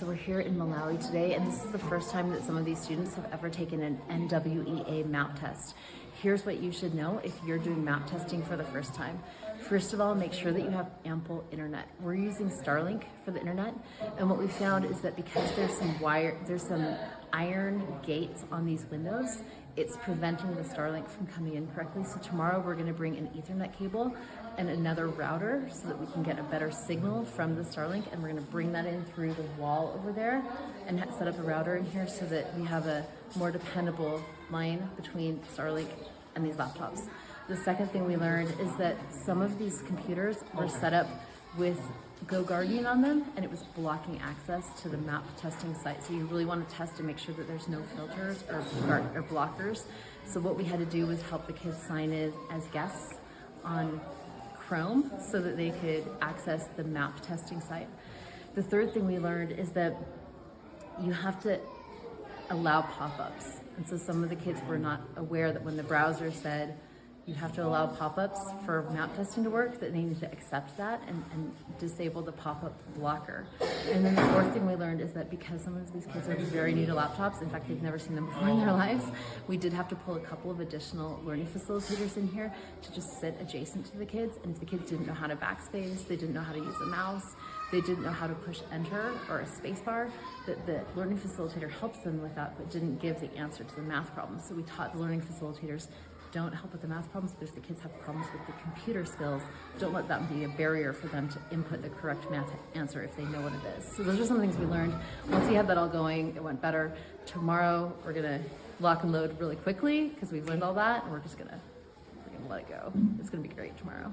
So we're here in Malawi today, and this is the first time that some of these students have ever taken an NWEA map test. Here's what you should know if you're doing map testing for the first time. First of all, make sure that you have ample internet. We're using Starlink for the internet, and what we found is that because there's some iron gates on these windows, it's preventing the Starlink from coming in correctly. So tomorrow we're going to bring an Ethernet cable and another router so that we can get a better signal from the Starlink, and we're going to bring that in through the wall over there and set up a router in here so that we have a more dependable line between Starlink and these laptops. The second thing we learned is that some of these computers were set up with Go Guardian on them, and it was blocking access to the map testing site. So you really want to test to make sure that there's no filters or blockers. So what we had to do was help the kids sign in as guests on Chrome so that they could access the map testing site. The third thing we learned is that you have to allow pop-ups. And so some of the kids were not aware that when the browser said you have to allow pop-ups for map testing to work, that they need to accept that and disable the pop-up blocker. And then the fourth thing we learned is that because some of these kids are very new to laptops, in fact, they've never seen them before in their lives, we did have to pull a couple of additional learning facilitators in here to just sit adjacent to the kids. And if the kids didn't know how to backspace, they didn't know how to use a mouse, they didn't know how to push enter or a space bar, that the learning facilitator helps them with that, but didn't give the answer to the math problem. So we taught the learning facilitators, don't help with the math problems, but if the kids have problems with the computer skills, don't let that be a barrier for them to input the correct math answer if they know what it is. So those are some things we learned. Once we had that all going, it went better. Tomorrow, we're gonna lock and load really quickly because we've learned all that, and we're gonna let it go. It's gonna be great tomorrow.